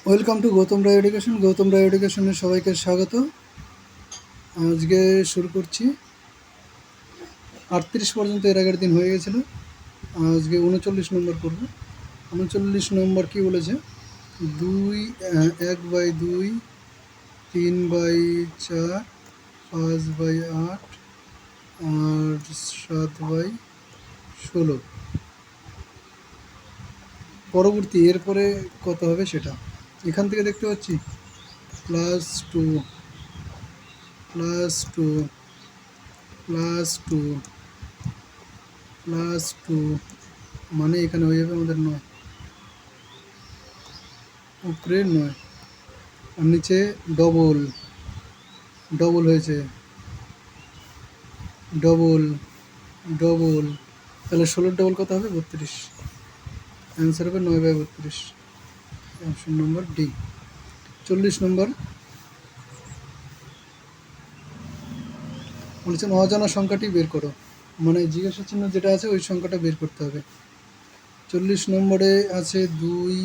Welcome to Gautam Roy education. Gautam Roy এডুকেশনের সবাইকে স্বাগত। আজকে শুরু করছি। 38 পর্যন্ত এর আগের দিন হয়ে গেছিলো। আজকে 39 নম্বর করব। 39 নম্বর কি বলেছে? 1/2, 3/4, 5/8 আর 7/16। পরবর্তী এরপরে কত হবে সেটা এখান থেকে দেখতে পাচ্ছি। +2, +2, +2, +2, মানে এখানে হয়ে যাবে আমাদের 9, উপরে 9 আর নিচে ডবল ডবল হয়েছে, ডবল ডবল, তাহলে 16 ডবল কত হবে? 32। অ্যান্সার হবে 9/32, অপশন নম্বর ডি। 40 নম্বর বলেছেন অজানা সংখ্যাটি বের করো, মানে জিজ্ঞাসা চিহ্ন যেটা আছে ওই সংখ্যাটা বের করতে হবে। 40 নম্বরে আছে 2,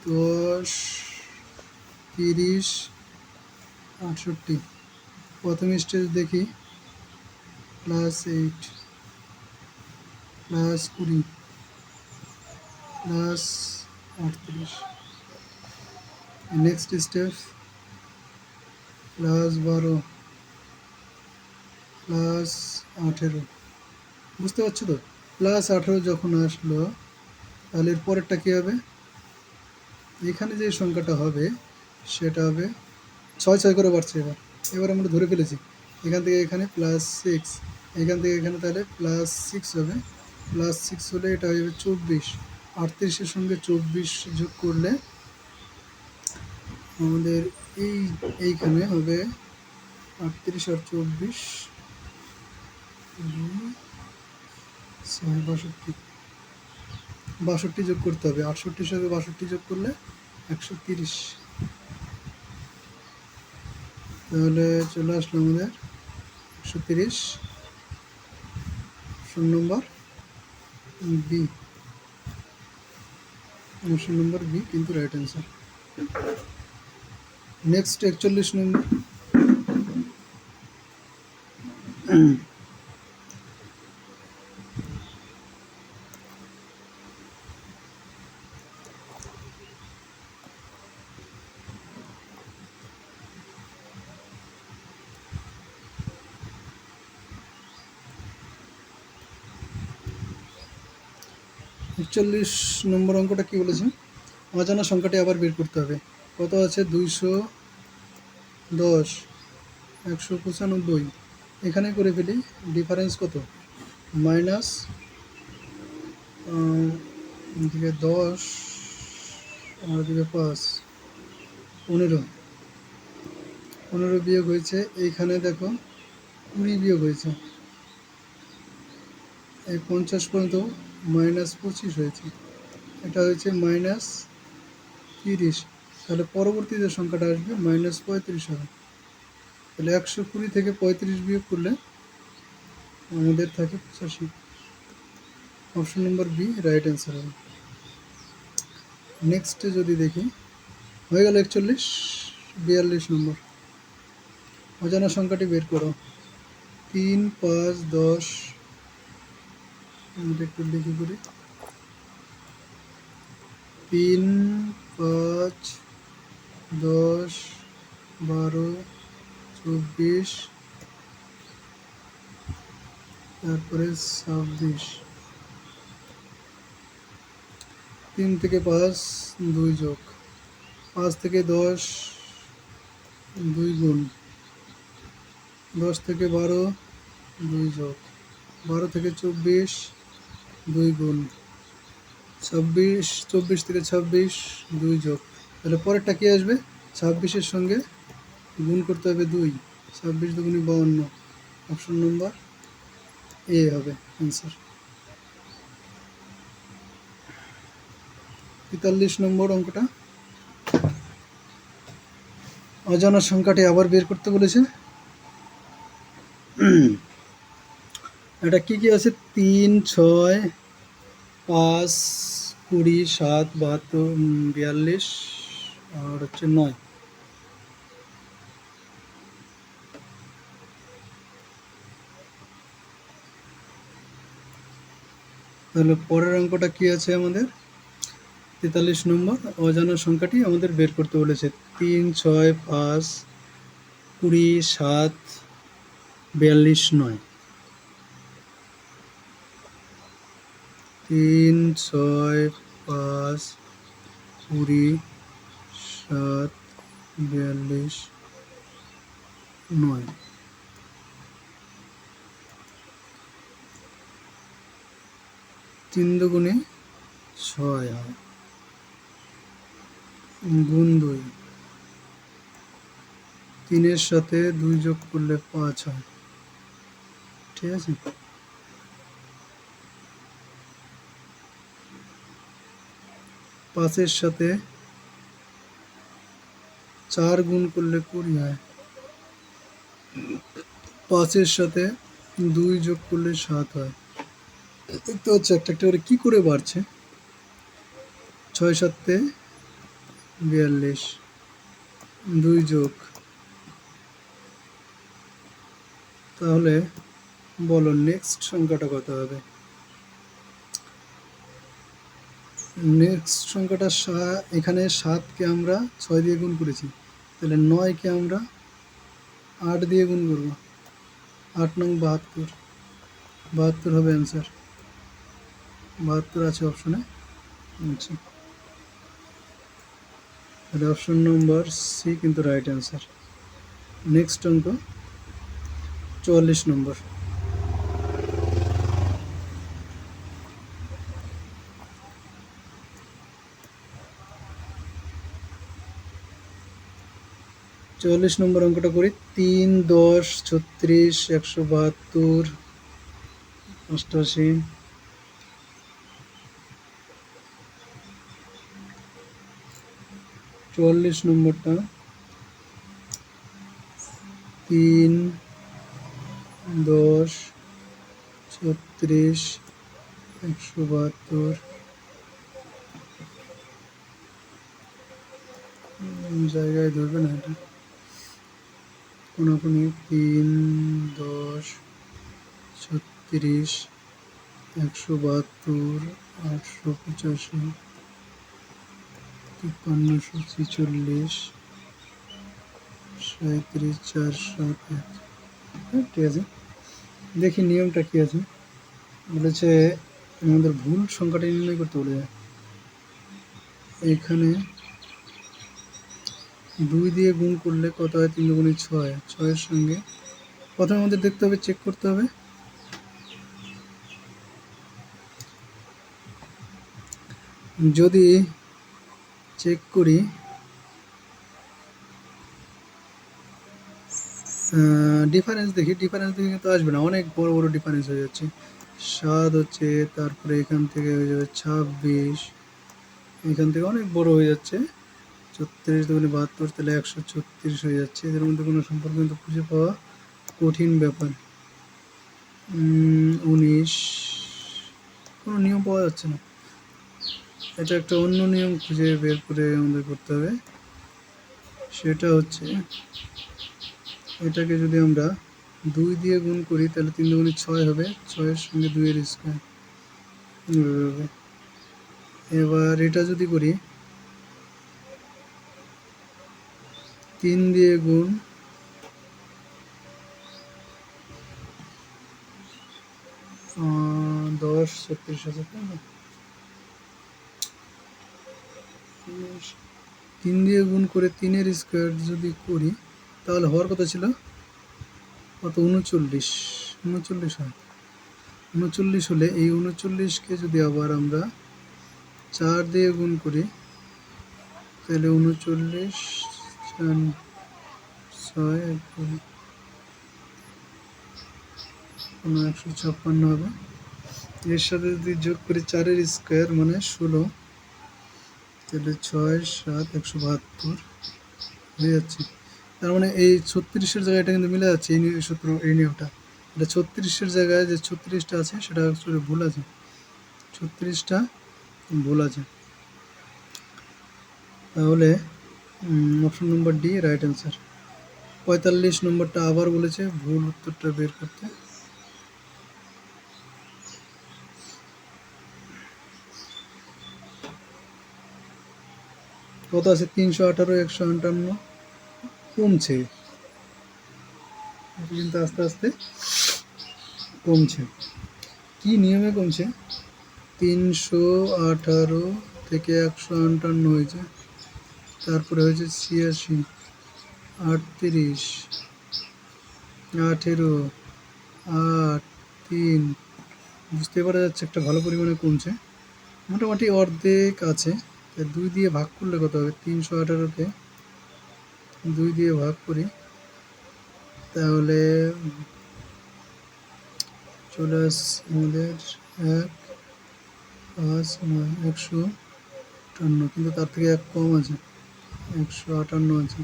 10, 30, 68। প্রথম স্টেজ দেখি, +8, +20, +38। Next step +12, +18। বুঝতে পারছো তো? +18 যখন আসলো তাহলে এর পরেরটা কী হবে? এখানে যে সংখ্যাটা হবে সেটা হবে 6 করে বাড়ছে। এবার আমরা ধরে ফেলেছি এখান থেকে এখানে +6, এখান থেকে এখানে, তাহলে +6 হবে। +6 হলে এটা হয়ে যাবে 24। 38-এর সঙ্গে 24 যোগ করলে আমাদের এইখানে হবে 38 আর 24, 62, 62 যোগ করতে হবে। 68-এর সঙ্গে 62 যোগ করলে 130। তাহলে চলে আসলো আমাদের 130, option number B. Option number B কিন্তু right answer. Next 41 number. 41 number অঙ্কটা কী বলেছে? অজানা সংখ্যাটি আবার বের করতে হবে। কত আছে? 210, 195। এখানে করে ফেলি। ডিফারেন্স কত? মাইনাস এদিকে 10 আর এদিকে 5, 15। 15 বিয়োগ হয়েছে, এইখানে দেখো 20 বিয়োগ হয়েছে। এই 50 পর্যন্ত -25 হয়েছে, এটা হয়েছে -30। তাহলে পরবর্তী যে সংখ্যাটা আসবে -35 হবে। তাহলে 120 থেকে 35 বিয়োগ করলে আমাদের থাকে 85। Option number B right answer হবে। নেক্সটে যদি দেখি, হয়ে গেল 41। 42 নম্বর। অজানা সংখ্যাটি বের করো। 3, 5, 10, আমরা একটু লিখি করি। 3, 5, 10, 12, 24, তারপরে 26। 3 থেকে 5 2 যোগ, 5 থেকে 10 2 গুণ, 10 থেকে 12 2 যোগ, 12 থেকে 24 2 গুণ, 24 থেকে 26 2 যোগ। তাহলে পরেরটা কী আসবে? 26-এর সঙ্গে গুণ করতে হবে 2, 26 দুগুণে 52। অপশন নম্বর এ হবে অ্যান্সার। 43 নম্বর অঙ্কটা, অজানা সংখ্যাটি আবার বের করতে বলেছে। এটা কী কী আছে? 3, 6, 5, 20, 7, 72, 42 আর হচ্ছে 9। তাহলে পরের অঙ্কটা কি আছে আমাদের? 43 নম্বর অজানা সংখ্যাটি আমাদের বের করতে বলেছে। 3, 6, 5, 20, 7, 42, 9। 3, 6, 5, 20, 7, 42, 9। 3 দুগুণে 6 হয়, গুণ 2। 3-এর সাথে 2 যোগ করলে 5 হয়। ঠিক আছে, 5-এর সাথে 4 গুণ করলে 20 হয়। 5-এর সাথে 2 যোগ করলে 7 হয়। দেখতে হচ্ছে একটা একটা করে কি করে বাড়ছে। 6 7 42, 2 যোগ, তাহলে বলো নেক্সট সংখ্যাটা কত হবে? নেক্সট সংখ্যাটা এখানে 7কে আমরা 6 দিয়ে গুণ করেছি, তাহলে 9কে আমরা 8 দিয়ে গুণ করব। 8 নং 72, 72 হবে অ্যান্সার। 72 আছে অপশনে। আচ্ছা, তাহলে অপশন নম্বর সি কিন্তু রাইট অ্যান্সার। নেক্সট অঙ্ক 44 নম্বর। 44 নম্বর অঙ্কটা করি। 3, 10, 36, 172, 88। 44 নম্বরটা 3, 10, 36, 172 জায়গায় ধরবে না এটা, কোনখানে 3, 10, 36, 172, 885, 5346, 37, 471। ঠিক আছে, দেখি নিয়মটা কি আছে। বলেছে আমাদের ভুল সংখ্যাটা নির্ণয় করতে বলে। এখানে 2 দিয়ে গুণ করলে কত হয়? 3 দুগুণে 6। 6-এর সঙ্গে প্রথমে আমাদের দেখতে হবে, চেক করতে হবে। যদি চেক করি ডিফারেন্স দেখি, ডিফারেন্স দেখে কিন্তু আসবে না, অনেক বড় বড় ডিফারেন্স হয়ে যাচ্ছে। 7 হচ্ছে, তারপরে এখান থেকে হয়ে যাবে 26, এখান থেকে অনেক বড় হয়ে যাচ্ছে। 36 দুগুণে 72, তাহলে 136 হয়ে যাচ্ছে। এদের মধ্যে কোনো সম্পর্ক কিন্তু খুঁজে পাওয়া কঠিন ব্যাপার। 19, কোনো নিয়ম পাওয়া যাচ্ছে না। এটা একটা অন্য নিয়ম খুঁজে বের করে আমাদের করতে হবে। সেটা হচ্ছে এটাকে যদি আমরা 2 দিয়ে গুণ করি তাহলে 3 দুগুণে 6 হবে, 6-এর সঙ্গে 2-এর স্কোয়ার হবে। এবার এটা যদি করি 3 দিয়ে গুণ, 10, 36 আছে, 3 দিয়ে গুণ করে 3-এর স্কোয়ার যদি করি তাহলে হওয়ার কথা ছিল কত? 39। 39 হয়। 39 হলে এই 39কে যদি আবার আমরা 4 দিয়ে গুণ করি তাহলে 39, 6, 156 হবে। এর সাথে যদি যোগ করি 4-এর স্কোয়ার মানে 16, তাহলে 6, 7, 172 হয়ে যাচ্ছে। তার মানে এই 36-এর জায়গায় এটা কিন্তু মিলে যাচ্ছে, এই সূত্র, এই নিয়মটা। এটা 36-এর জায়গায় যে 36টা আছে সেটা আসলে ভুল আছে, 36টা ভুল আছে। তাহলে option number D right answer. 45 নম্বরটা আবার বলেছে ভুল উত্তরটা বের করতে। কত আছে? 318, 158 কমছে, কিন্তু আস্তে আস্তে কমছে। কি নিয়মে কমছে? 318 থেকে 158 হয়েছে, তারপরে হয়েছে 86, 38, 18, 8, 3। বুঝতে পারা যাচ্ছে একটা ভালো পরিমাণে কমছে, মোটামুটি অর্ধেক আছে। 2 দিয়ে ভাগ করলে কত হবে? 318কে 2 দিয়ে ভাগ করি, তাহলে চলে আসছে আমাদের 1, 5, 9, 158, কিন্তু তার থেকে 1 কম আছে, 158 আছে।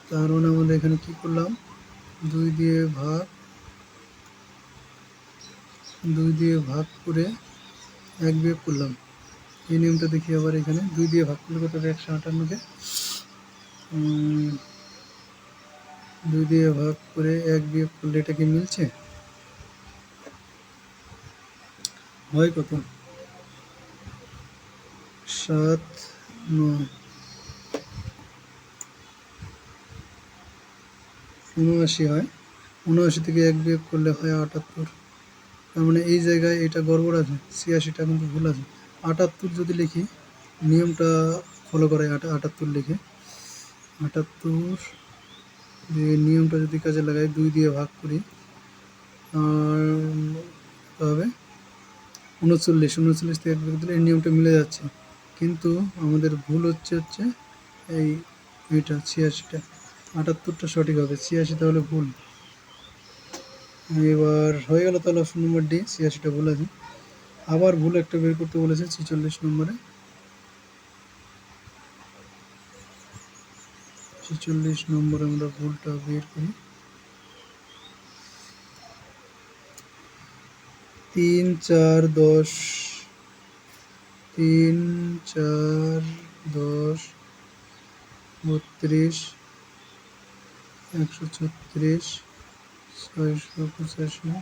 তার মানে আমরা এখানে কি করলাম? 2 দিয়ে ভাগ করে 1 বিয়োগ করলাম। এই নিয়মটা দেখি আবার এখানে 2 দিয়ে ভাগ করলে কত হবে? 158কে 2 দিয়ে ভাগ করে 1 বিয়োগ করলে এটা কি মিলছে? হয় কত? 7, 9, 79 হয়। 79 থেকে 1 বিয়োগ করলে হয় 78। তার মানে এই জায়গায় এটা গড়বড় আছে, 86টা কিন্তু ভুল আছে। 78 যদি লিখি, নিয়মটা ফলো করে 78 লিখে, 78 যে নিয়মটা যদি কাজে লাগাই, 2 দিয়ে ভাগ করি, আর হবে 39। 39 থেকে 1 বিয়োগ দিলে এই নিয়মটা মিলে যাচ্ছে, কিন্তু আমাদের ভুল হচ্ছে এইটা 86টা। 78টা সঠিক হবে, 86 তাহলে ভুল। এবার হয়ে গেল তাহলে অপশন নম্বর ডি, 86টা ভুল আছে। আবার ভুল একটা বের করতে বলেছে 46 নম্বরে। 46 নম্বরে আমরা ভুলটা বের করি। 3, 4, 10, 3, 4, 10, 32, 136, 685,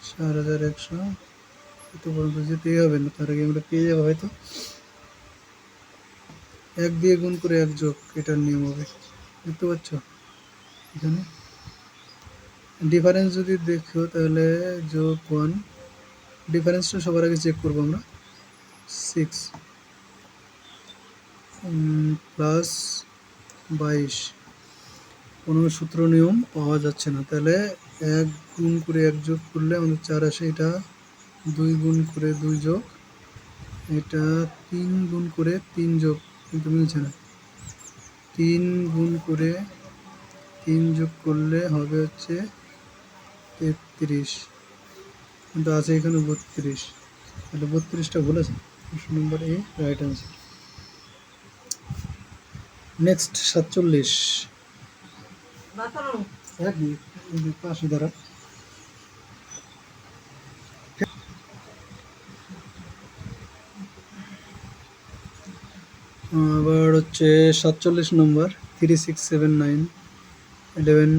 4100, এত পর্যন্ত যেতেই হবে না, তার আগে আমরা পেয়ে যাবো হয়তো। 1 দিয়ে গুণ করে 1 যোগ, এটার নিয়ম হবে, দেখতে পাচ্ছ এখানে। ডিফারেন্স যদি দেখো তাহলে যোগ 1, ডিফারেন্সটা সবার আগে চেক করবো আমরা। 6 প্লাস 22, কোনো সূত্র নিয়ম পাওয়া যাচ্ছে না, তাহলে 1 গুণ করে 1 যোগ করলে আমাদের 4 আসে। এটা 2 গুণ করে 2 যোগ, এটা 3 গুণ করে 3 যোগ, কিন্তু মিলছে না। 3 গুণ করে 3 যোগ করলে হবে হচ্ছে 33, কিন্তু আছে এখানে 32, তাহলে 32টা ভুল আছে। অপশন নম্বর এ রাইট অ্যান্সার। নেক্সট 47, পাশে দ্বারা আবার হচ্ছে 47 নম্বর, 3, 6, 7, 9, 11,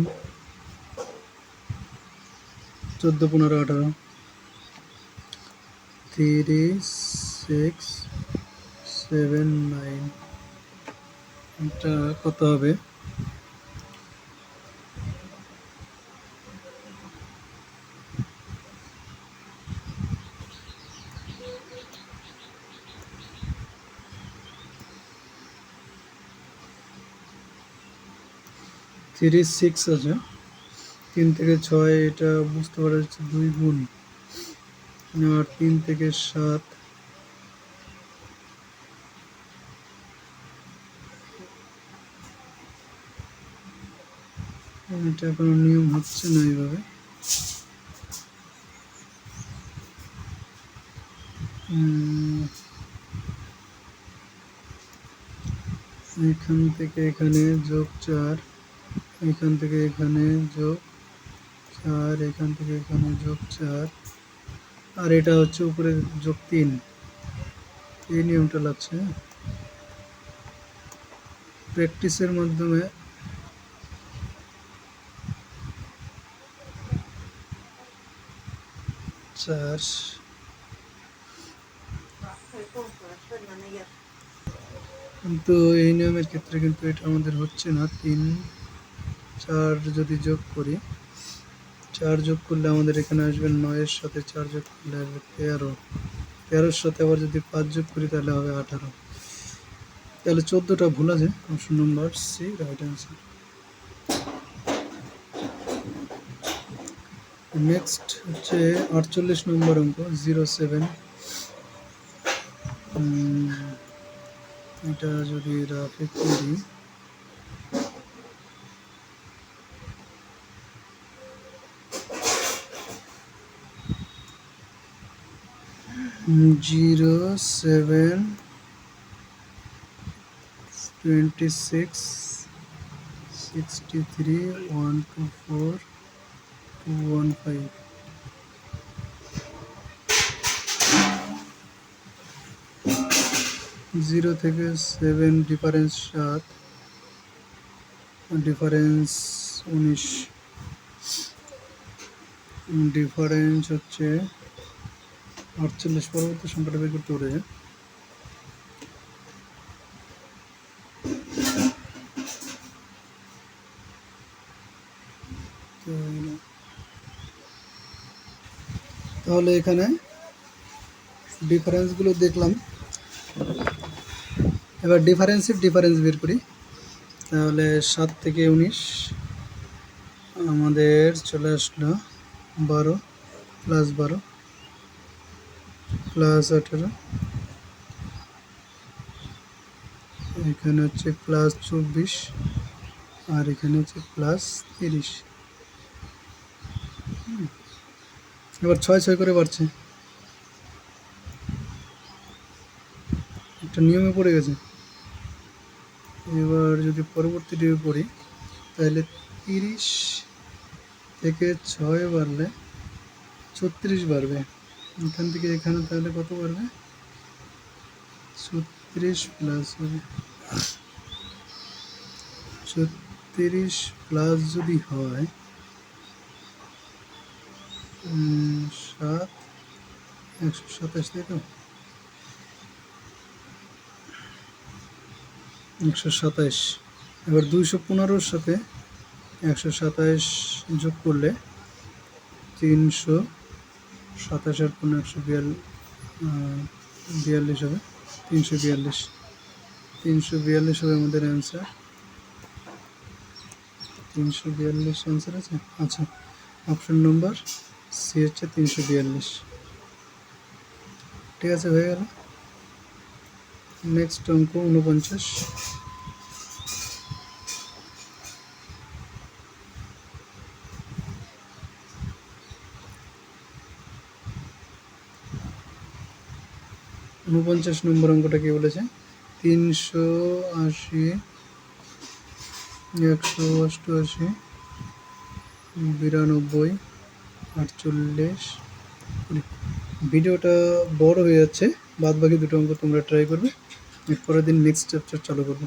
14, 15, 18, 3, 6, 7, 9, এটা কত হবে? থ্রি 6 আছে, 3 থেকে 6, এটা বুঝতে পারা যাচ্ছে 2 গুণ, আর 3 থেকে 7, এটা কোনো নিয়ম হচ্ছে না এইভাবে। এখান থেকে এখানে যোগ 4, এখান থেকে এখানে যোগ 4, এখান থেকে এখানে যোগ 4, আর এটা হচ্ছে উপরে যোগ 3, এই নিয়মটা লাগছে। প্র্যাকটিসের মাধ্যমে চার কিন্তু এই নিয়মের ক্ষেত্রে কিন্তু এটা আমাদের হচ্ছে না। 3 4 যদি যোগ করি, 4 যোগ করলে আমাদের এখানে আসবে 9 এর সাথে 4 যোগ করলে আসবে 13, 13-র সাথে আবার যদি 5 যোগ করি তাহলে হবে 18। তাহলে 14টা ভুল আছে। Option number C right answer. Next হচ্ছে 48 নম্বর অঙ্ক 07। এটা যদি রাফে করি, জিরো 7 26 63 124 215। 0 থেকে 7 ডিফারেন্স 7, ডিফারেন্স 19, ডিফারেন্স হচ্ছে 48। পরবর্তী সংখ্যাটা বের করতে পারে। তাহলে এখানে ডিফারেন্সগুলো দেখলাম, এবার ডিফারেন্স বের করি। তাহলে 7 থেকে 19 আমাদের চলে আসলো 12 প্লাস 12 প্লাস 18, এখানে হচ্ছে প্লাস 24 আর এখানে হচ্ছে প্লাস 30। এবার 6 6 করে বাড়ছে, একটা নিয়মে পড়ে গেছে। এবার যদি পরবর্তী ডিউ পড়ি তাহলে 30 থেকে 6 বাড়লে 36 বাড়বে। এখান থেকে এখানে তাহলে কত বাড়বে? 36 প্লাস হবে 36 প্লাস যদি হয় 7 127, তাই তো? 127। এবার 215-র সাথে 127 যোগ করলে 327 আর 142 হবে 342। 342 হবে আমাদের অ্যান্সার। 342 অ্যান্সার আছে। আচ্ছা, অপশন নম্বর সি হচ্ছে 342। ঠিক আছে, হয়ে গেল। নেক্সট অঙ্ক 49। নম্বর অঙ্কটা কি বলেছে? 380 188 92 48। ভিডিওটা বড় হয়ে যাচ্ছে, বাদ বাকি দুটো অঙ্ক তোমরা ট্রাই করবে। এরপরের দিন নেক্সট চ্যাপ্টার চালু করবো।